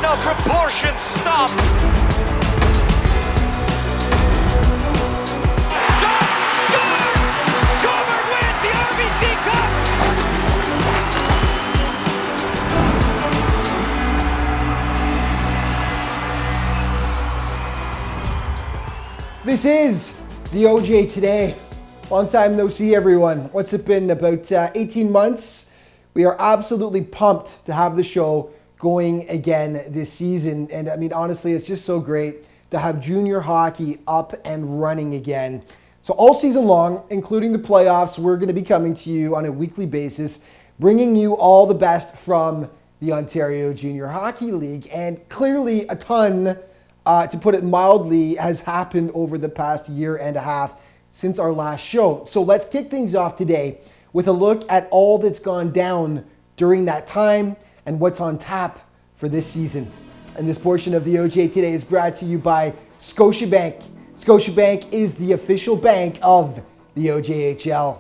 Now proportions stop. Shot! Scores! Coburg wins the RBC Cup! This is the OJ Today. Long time no see, everyone. What's it been, about 18 months? We are absolutely pumped to have the show going again this season. And I mean, honestly, it's just so great to have junior hockey up and running again. So all season long, including the playoffs, we're going to be coming to you on a weekly basis, bringing you all the best from the Ontario Junior Hockey League. And clearly a ton, to put it mildly, has happened over the past year and a half since our last show. So let's kick things off today with a look at all that's gone down during that time and what's on tap for this season. And this portion of the OJ Today is brought to you by Scotiabank. Scotiabank is the official bank of the OJHL.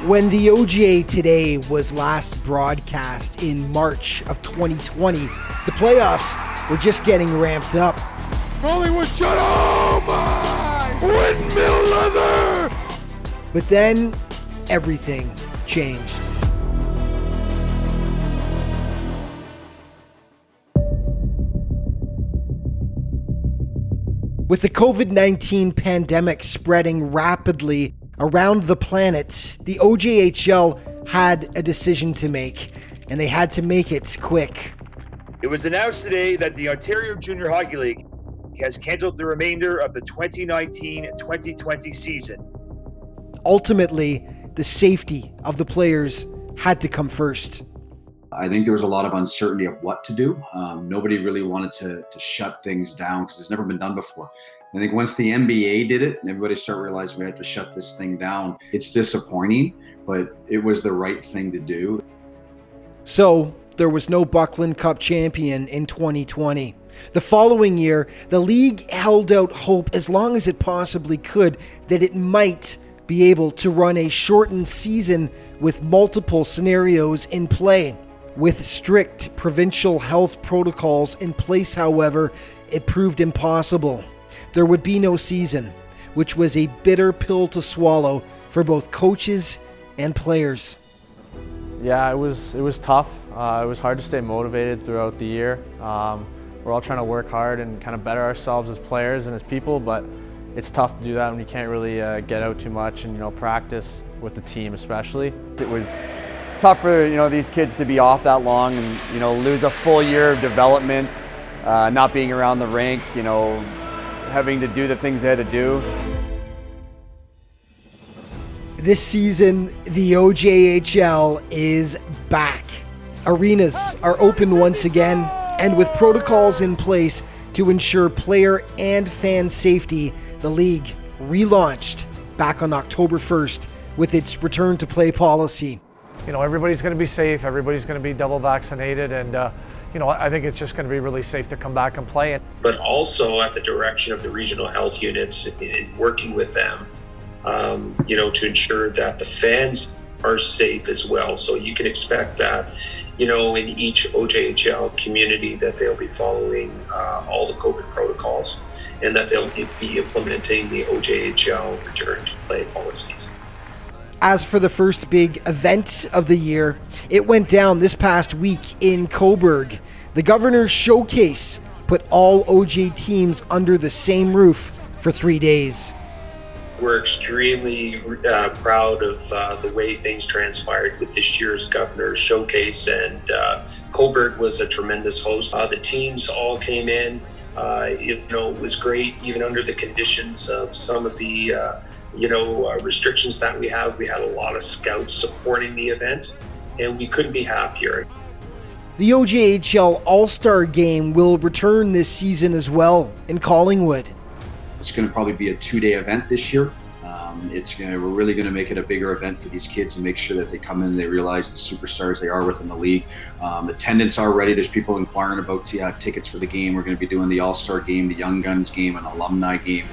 When the OJ Today was last broadcast in March of 2020, the playoffs were just getting ramped up. Collingwood shut, oh my! Windmill leather! But then everything changed. With the COVID-19 pandemic spreading rapidly around the planet, the OJHL had a decision to make, and they had to make it quick. It was announced today that the Ontario Junior Hockey League has canceled the remainder of the 2019-2020 season. Ultimately, the safety of the players had to come first. I think there was a lot of uncertainty of what to do. Nobody really wanted to shut things down because it's never been done before. I think once the NBA did it, and everybody started realizing we had to shut this thing down, it's disappointing, but it was the right thing to do. So there was no Buckland Cup champion in 2020. The following year, the league held out hope as long as it possibly could that it might be able to run a shortened season with multiple scenarios in play. With strict provincial health protocols in place, however, it proved impossible. There would be no season, which was a bitter pill to swallow for both coaches and players. Yeah, it was tough. It was hard to stay motivated throughout the year. We're all trying to work hard and kind of better ourselves as players and as people, but it's tough to do that when you can't really get out too much and practice with the team especially. It was tough for these kids to be off that long and lose a full year of development, not being around the rink, having to do the things they had to do. This season, the OJHL is back. Arenas are open once again, and with protocols in place to ensure player and fan safety, the league relaunched back on October 1st with its return to play policy. Everybody's going to be safe, everybody's going to be double vaccinated, and I think it's just going to be really safe to come back and play. But also at the direction of the regional health units in working with them, to ensure that the fans are safe as well. So you can expect that, in each OJHL community that they'll be following all the COVID protocols and that they'll be implementing the OJHL return to play policies. As for the first big event of the year, it went down this past week in Coburg. The Governor's Showcase put all OJ teams under the same roof for 3 days. We're extremely proud of the way things transpired with this year's Governor's Showcase, and Coburg was a tremendous host. The teams all came in. It was great, even under the conditions of some of the restrictions that we have. We had a lot of scouts supporting the event, and we couldn't be happier. The OJHL All-Star Game will return this season as well in Collingwood. It's going to probably be a 2-day event this year. We're really going to make it a bigger event for these kids and make sure that they come in and they realize the superstars they are within the league. Attendance already. There's people inquiring about tickets for the game. We're going to be doing the All-Star Game, the Young Guns game, an alumni game.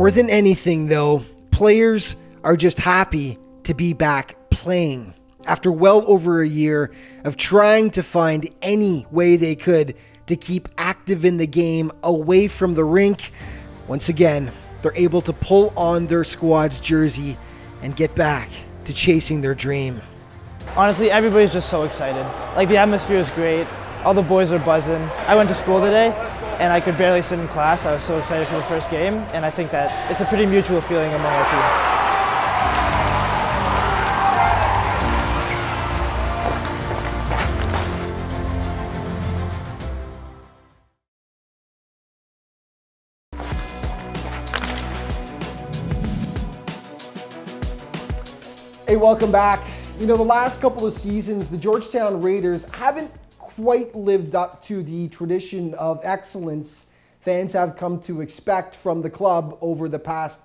More than anything, though, players are just happy to be back playing. After well over a year of trying to find any way they could to keep active in the game away from the rink, once again, they're able to pull on their squad's jersey and get back to chasing their dream. Honestly, everybody's just so excited. Like, the atmosphere is great. All the boys are buzzing. I went to school today, and I could barely sit in class. I was so excited for the first game, and I think that it's a pretty mutual feeling among our team. Hey, welcome back. You know, the last couple of seasons, the Georgetown Raiders haven't quite lived up to the tradition of excellence fans have come to expect from the club over the past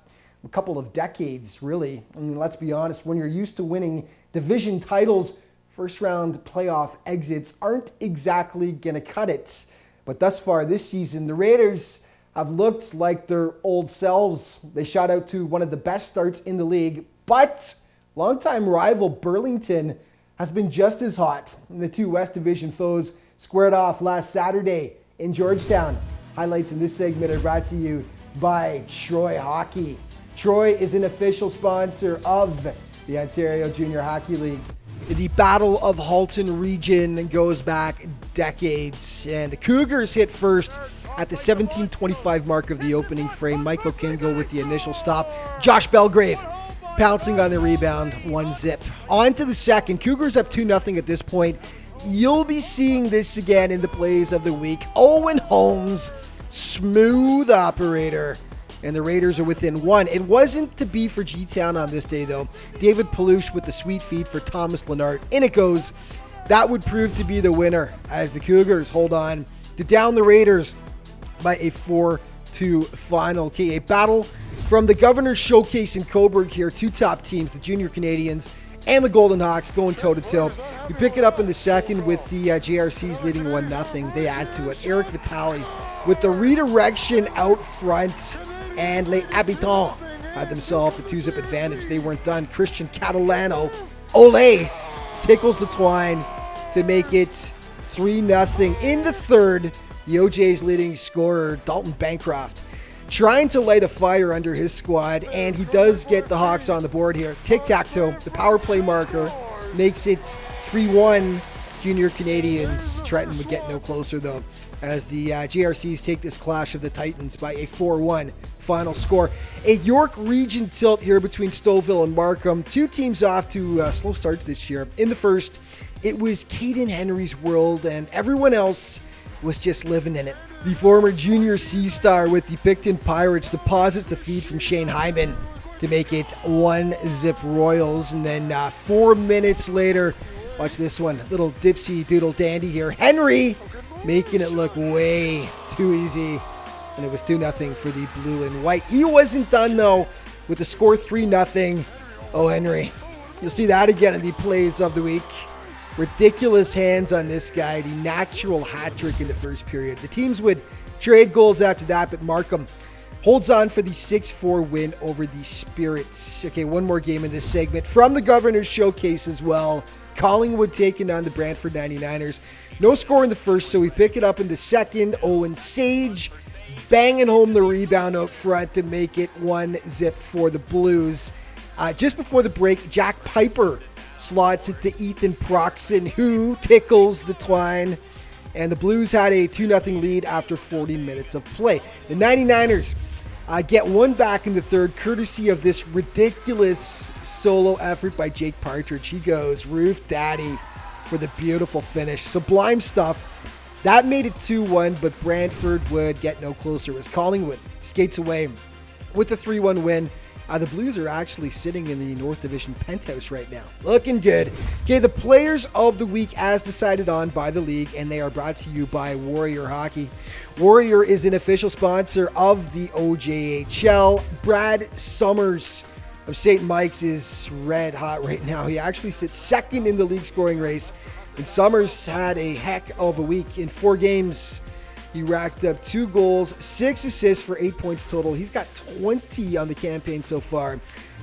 couple of decades, really. I mean, let's be honest, when you're used to winning division titles, first round playoff exits aren't exactly going to cut it. But thus far this season, the Raiders have looked like their old selves. They shot out to one of the best starts in the league, but longtime rival Burlington has been just as hot. The two West Division foes squared off last Saturday in Georgetown. Highlights in this segment are brought to you by Troy Hockey. Troy is an official sponsor of the Ontario Junior Hockey League. The Battle of Halton region goes back decades, and the Cougars hit first at the 17:25 mark of the opening frame. Michael Kingo with the initial stop. Josh Belgrave pouncing on the rebound, 1-0. On to the second. Cougars up 2-0 at this point. You'll be seeing this again in the plays of the week. Owen Holmes, smooth operator, and the Raiders are within one. It wasn't to be for G-Town on this day, though. David Palouche with the sweet feed for Thomas Lennart. In it goes. That would prove to be the winner as the Cougars hold on to down the Raiders by a 4-2 final. Okay, a battle from the Governor's Showcase in Cobourg here. Two top teams, the Junior Canadians and the Golden Hawks, going toe-to-toe. We pick it up in the second with the JRCs leading 1-0. They add to it. Eric Vitale with the redirection out front, and Les Habitants had themselves a 2-zip advantage. They weren't done. Christian Catalano, Ole, tickles the twine to make it 3-0. In the third, the OJ's leading scorer, Dalton Bancroft, trying to light a fire under his squad, and he does get the Hawks on the board here. Tic-tac-toe, the power play marker, makes it 3-1 Junior Canadians. Trenton would get no closer, though, as the JRCs take this clash of the Titans by a 4-1 final score. A York region tilt here between Stouffville and Markham. Two teams off to slow starts this year. In the first, it was Caden Henry's world, and everyone else was just living in it. The former junior C-star with the Picton Pirates deposits the feed from Shane Hyman to make it 1-0 Royals. And then 4 minutes later, watch this one, little dipsy doodle dandy here. Henry making it look way too easy. And it was 2-0 for the blue and white. He wasn't done, though, with the score 3-0. Oh, Henry. You'll see that again in the plays of the week. Ridiculous hands on this guy. The natural hat trick in the first period. The teams would trade goals after that, but Markham holds on for the 6-4 win over the Spirits. Okay, one more game in this segment from the Governor's Showcase as well. Collingwood taking on the Brantford 99ers. No score in the first, so we pick it up in the second. Owen Sage banging home the rebound out front to make it 1-0 for the Blues. Just before the break, Jack Piper slots it to Ethan Proxon, who tickles the twine. And the Blues had a 2-0 lead after 40 minutes of play. The 99ers get one back in the third, courtesy of this ridiculous solo effort by Jake Partridge. He goes roof daddy for the beautiful finish. Sublime stuff. That made it 2-1, but Brantford would get no closer as Collingwood skates away with the 3-1 win. The Blues are actually sitting in the North Division penthouse right now. Looking good. Okay, the players of the week as decided on by the league, and they are brought to you by Warrior Hockey. Warrior is an official sponsor of the OJHL. Brad Summers of St. Mike's is red hot right now. He actually sits second in the league scoring race, and Summers had a heck of a week. In 4 games, He racked up 2 goals, 6 assists for 8 points total. He's got 20 on the campaign so far.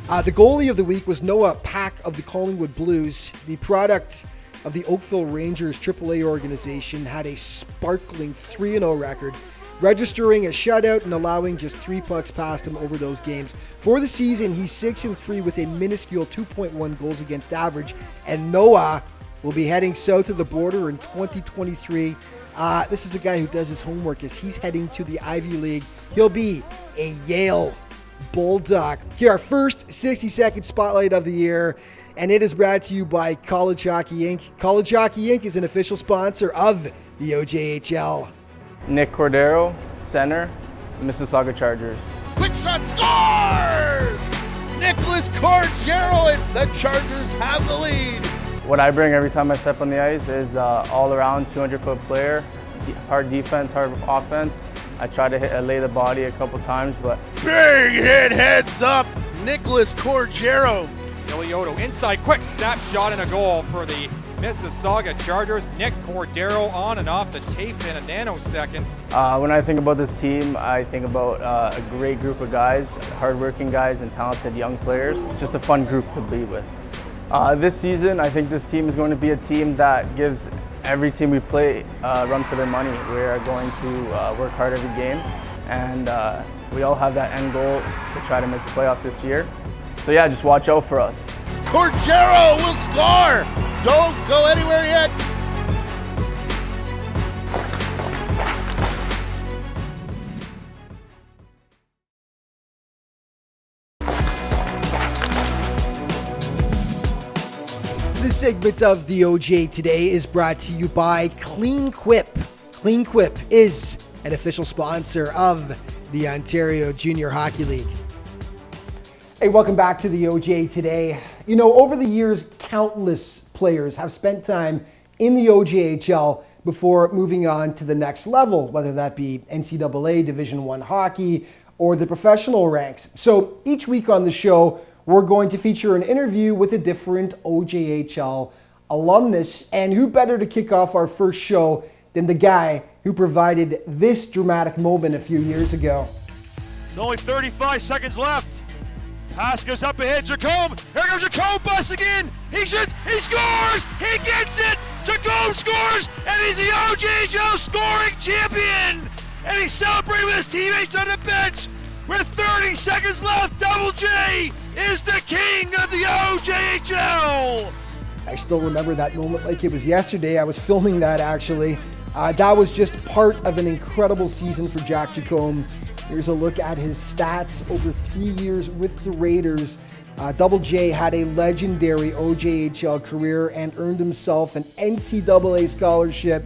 The goalie of the week was Noah Pack of the Collingwood Blues. The product of the Oakville Rangers AAA organization had a sparkling 3-0 record, registering a shutout and allowing just 3 pucks past him over those games. For the season, he's 6-3 with a minuscule 2.1 goals against average, and Noah will be heading south of the border in 2023. This is a guy who does his homework as he's heading to the Ivy League. He'll be a Yale Bulldog. Here, our first 60-second spotlight of the year, and it is brought to you by College Hockey Inc. College Hockey Inc. is an official sponsor of the OJHL. Nick Cordero, center, Mississauga Chargers. Quick shot scores! Nicholas Cordero, and the Chargers have the lead. What I bring every time I step on the ice is all-around 200-foot player, hard defense, hard offense. I try to lay the body a couple times, but... Big hit, heads up, Nicholas Cordero. Zilioto inside, quick snap shot and a goal for the Mississauga Chargers. Nick Cordero on and off the tape in a nanosecond. When I think about this team, I think about a great group of guys, hardworking guys and talented young players. It's just a fun group to be with. This season, I think this team is going to be a team that gives every team we play run for their money. We are going to work hard every game, and we all have that end goal to try to make the playoffs this year. So yeah, just watch out for us. Cordero will score! Don't go anywhere yet! This segment of the OJ today is brought to you by Clean Quip. Clean Quip is an official sponsor of the Ontario Junior Hockey League. Hey, welcome back to the OJ today. You know, over the years, countless players have spent time in the OJHL before moving on to the next level, whether that be NCAA, Division I hockey, or the professional ranks. So each week on the show, we're going to feature an interview with a different OJHL alumnus. And who better to kick off our first show than the guy who provided this dramatic moment a few years ago. There's only 35 seconds left. Pass goes up ahead, Jacome. Here comes Jacome busting in. He shoots, he scores, he gets it. Jacome scores, and he's the OJHL scoring champion. And he's celebrating with his teammates on the bench. With 30 seconds left, Double J is the king of the OJHL. I still remember that moment like it was yesterday. I was filming that actually. That was just part of an incredible season for Jack Jacome. Here's a look at his stats over 3 years with the Raiders. Double J had a legendary OJHL career and earned himself an NCAA scholarship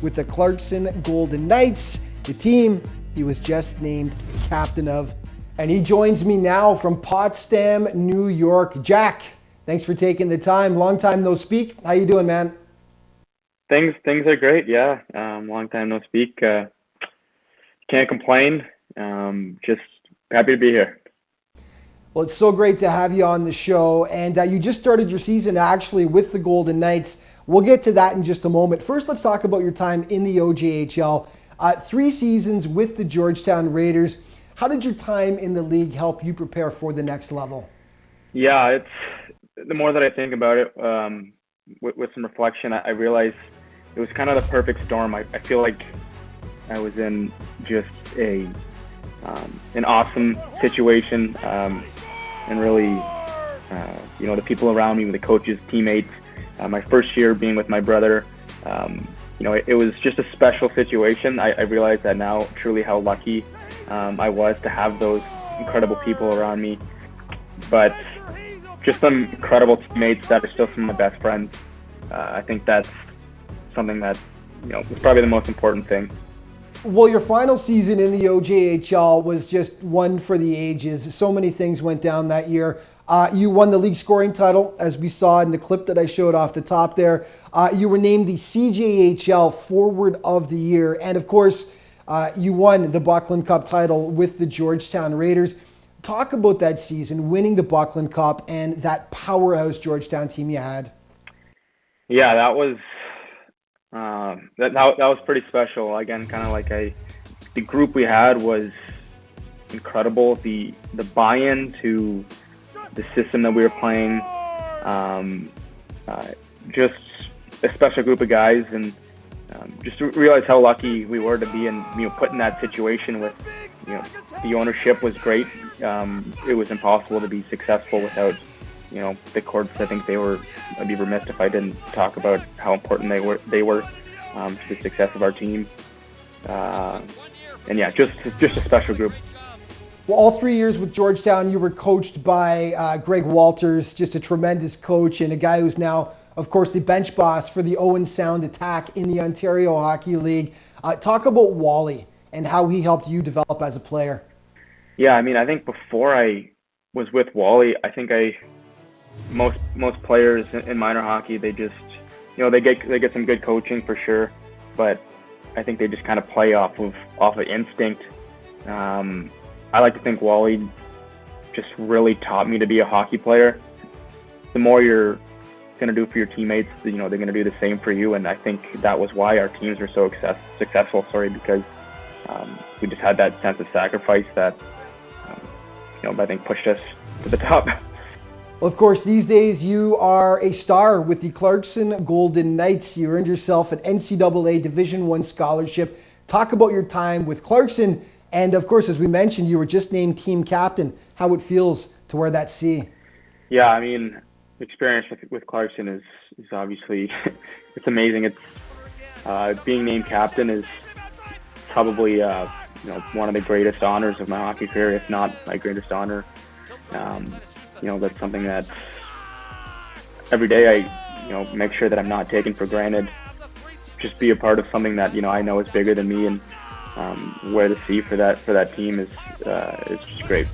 with the Clarkson Golden Knights, the team he was just named captain of. And he joins me now from Potsdam, New York. Jack, thanks for taking the time. Long time no speak. How you doing, man? Things are great, yeah. Long time no speak. Can't complain. Just happy to be here. Well, it's so great to have you on the show. And you just started your season actually with the Golden Knights. We'll get to that in just a moment. First, let's talk about your time in the OJHL. 3 seasons with the Georgetown Raiders. How did your time in the league help you prepare for the next level? Yeah, it's the more that I think about it, with some reflection, I realized it was kind of the perfect storm. I feel like I was in just an awesome situation, and really, the people around me, the coaches, teammates. My first year being with my brother, it was just a special situation. I realized that now truly how lucky I was to have those incredible people around me. But just some incredible teammates that are still some of my best friends. I think that's something that, was probably the most important thing. Well, your final season in the OJHL was just one for the ages. So many things went down that year. You won the league scoring title, as we saw in the clip that I showed off the top there. You were named the CJHL Forward of the Year. And of course, you won the Buckland Cup title with the Georgetown Raiders. Talk about that season, winning the Buckland Cup and that powerhouse Georgetown team you had. Yeah, that was That was pretty special. Again, kind of like the group we had was incredible. The buy-in to the system that we were playing, just a special group of guys, and just to realize how lucky we were to be in, put in that situation with, the ownership was great. It was impossible to be successful without, the courts. I think I'd be remiss if I didn't talk about how important they were to the success of our team. And yeah, just a special group. Well, all 3 years with Georgetown, you were coached by Greg Walters, just a tremendous coach and a guy who's now, of course, the bench boss for the Owen Sound Attack in the Ontario Hockey League. Talk about Wally and how he helped you develop as a player. Yeah, I mean, I think before I was with Wally, I think most players in minor hockey, they just, they get some good coaching for sure, but I think they just kind of play off of instinct. I like to think Wally just really taught me to be a hockey player. The more you're going to do for your teammates, they're going to do the same for you. And I think that was why our teams were so successful. Because we just had that sense of sacrifice that, I think pushed us to the top. Well, of course, these days you are a star with the Clarkson Golden Knights. You earned yourself an NCAA Division I scholarship. Talk about your time with Clarkson. And of course, as we mentioned, you were just named team captain. How it feels to wear that C. Yeah, I mean, experience with Clarkson is obviously, it's amazing. It's being named captain is probably one of the greatest honors of my hockey career, if not my greatest honor. That's something that every day I make sure that I'm not taking for granted. Just be a part of something that I know is bigger than me, and wear the C for that team is just great.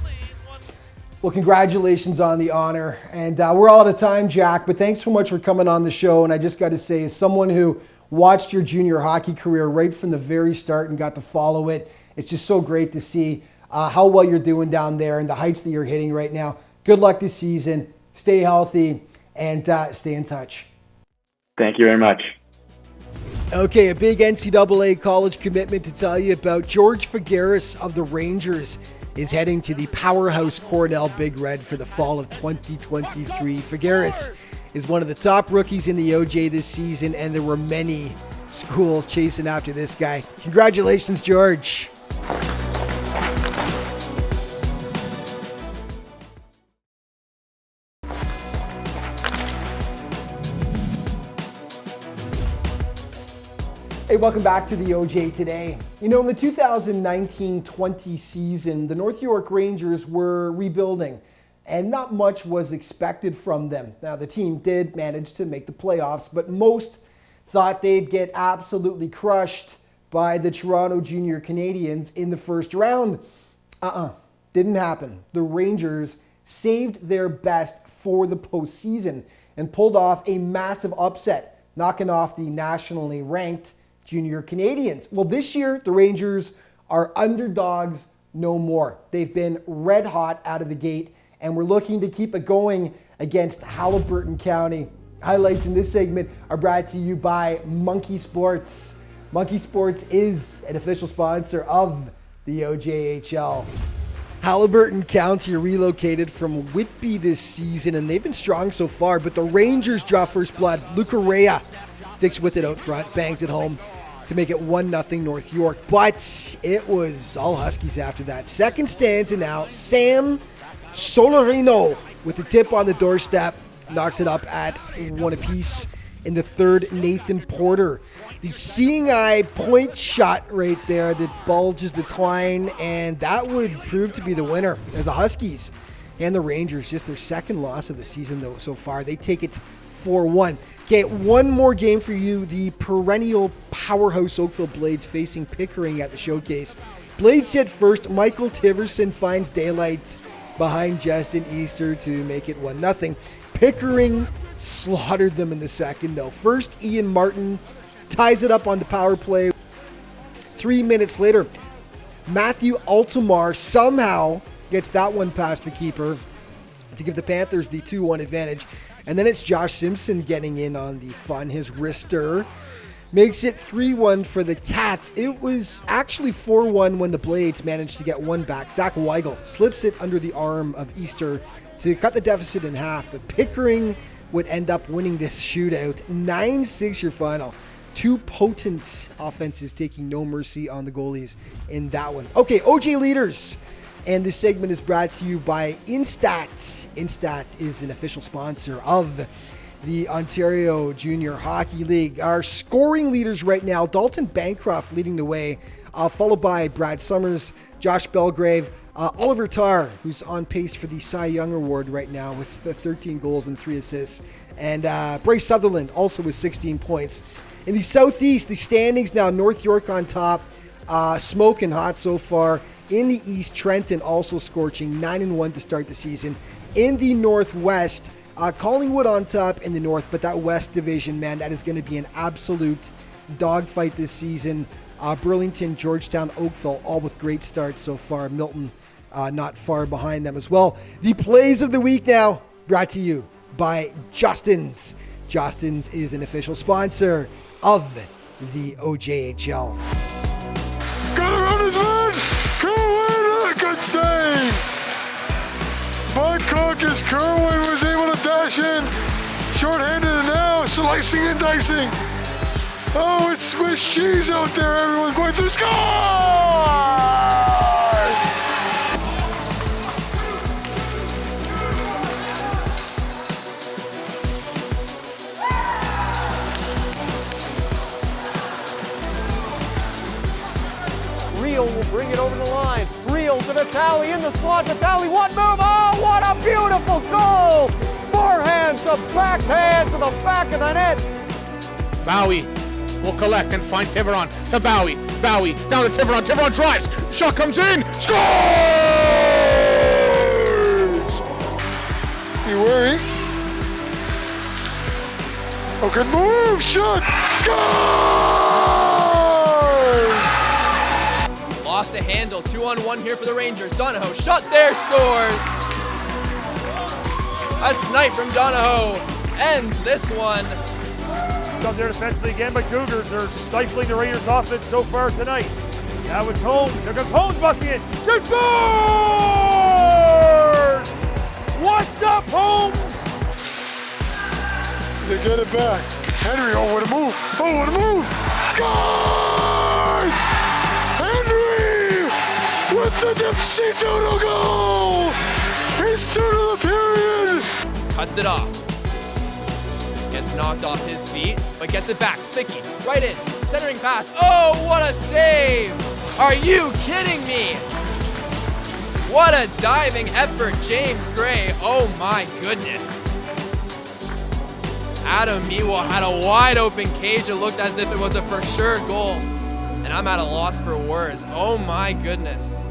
Well, congratulations on the honor. And we're all out of time, Jack, but thanks so much for coming on the show. And I just got to say, as someone who watched your junior hockey career right from the very start and got to follow it, it's just so great to see how well you're doing down there and the heights that you're hitting right now. Good luck this season. Stay healthy and stay in touch. Thank you very much. Okay, a big NCAA college commitment to tell you about. George Figueres of the Rangers is heading to the powerhouse Cornell Big Red for the fall of 2023. Figueres is one of the top rookies in the OJ this season, and there were many schools chasing after this guy. Congratulations, George. Hey, welcome back to the OJ Today. In the 2019-20 season, the North York Rangers were rebuilding, and not much was expected from them. Now, the team did manage to make the playoffs, but most thought they'd get absolutely crushed by the Toronto Junior Canadiens in the first round. Didn't happen. The Rangers saved their best for the postseason and pulled off a massive upset, knocking off the nationally ranked Junior Canadiens. Well, this year, the Rangers are underdogs no more. They've been red hot out of the gate, and we're looking to keep it going against Haliburton County. Highlights in this segment are brought to you by Monkey Sports. Monkey Sports is an official sponsor of the OJHL. Haliburton County relocated from Whitby this season, and they've been strong so far, but the Rangers draw first blood. Luca Rea sticks with it out front, bangs it home to make it 1-0 North York. But it was all Huskies after that. Second stanza now, Sam Solarino with the tip on the doorstep, knocks it up at 1 apiece. In the third, Nathan Porter. The seeing eye point shot right there that bulges the twine, and that would prove to be the winner as the Huskies and the Rangers, just their second loss of the season though so far. They take it 4-1. Okay, one more game for you. The perennial powerhouse Oakville Blades facing Pickering at the Showcase. Blades hit first. Michael Tiverson finds daylight behind Justin Easter to make it 1-0. Pickering slaughtered them in the second though. First, Ian Martin ties it up on the power play. 3 minutes later, Matthew Altomar somehow gets that one past the keeper to give the Panthers the 2-1 advantage. And then it's Josh Simpson getting in on the fun. His wrister makes it 3-1 for the Cats. It was actually 4-1 when the Blades managed to get one back. Zach Weigel slips it under the arm of Easter to cut the deficit in half, but Pickering would end up winning this shootout. 9-6 your final. Two potent offenses taking no mercy on the goalies in that one. Okay, OJ leaders. And this segment is brought to you by Instat. Instat is an official sponsor of the Ontario Junior Hockey League. Our scoring leaders right now, Dalton Bancroft leading the way, followed by Brad Summers, Josh Belgrave, Oliver Tarr, who's on pace for the Cy Young Award right now with 13 goals and 3 assists, and Bryce Sutherland also with 16 points. In the Southeast, the standings now, North York on top, smoking hot so far. In the East, Trenton also scorching, 9-1 to start the season. In the Northwest, Collingwood on top in the North, but that West division, man, that is going to be an absolute dogfight this season. Burlington, Georgetown, Oakville, all with great starts so far. Milton not far behind them as well. The plays of the week now, brought to you by Justin's. Justin's is an official sponsor of the OJHL. Got around his man! Kerwin, good save! Buckcock as Kerwin was able to dash in. Short-handed and now slicing and dicing. Oh, it's Swiss cheese out there. Everyone's going through. Score! Real will bring it over the line. Real to Vitale in the slot. Vitale, what move? Oh, what a beautiful goal! Forehand to backhand to the back of the net. Bowie will collect and find Tiveron to Bowie. Bowie down to Tiveron. Tiveron drives. Shot comes in. Scores! You worry? Oh, good move. Shot. Score! Lost a handle, 2-on-1 here for the Rangers. Donahoe, shot there, scores! A snipe from Donahoe ends this one. Up there defensively again, but Cougars are stifling the Rangers' offense so far tonight. Now it's Holmes. Here comes Holmes busting in. She scores! What's up, Holmes? They get it back. Henry, oh, what a move. Oh, what a move. Scores! Henry with the Dipsy Doodle goal! His third of the period! Cuts it off. Gets knocked off his feet, but gets it back. Spicky, right in. Centering pass. Oh, what a save! Are you kidding me? What a diving effort, James Gray. Oh my goodness. Adam Mewa had a wide open cage. It looked as if it was a for sure goal. And I'm at a loss for words. Oh my goodness.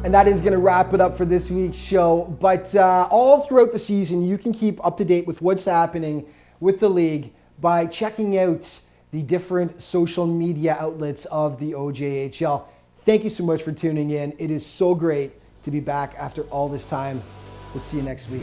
And that is going to wrap it up for this week's show. But all throughout the season, you can keep up to date with what's happening with the league by checking out the different social media outlets of the OJHL. Thank you so much for tuning in. It is so great to be back after all this time. We'll see you next week.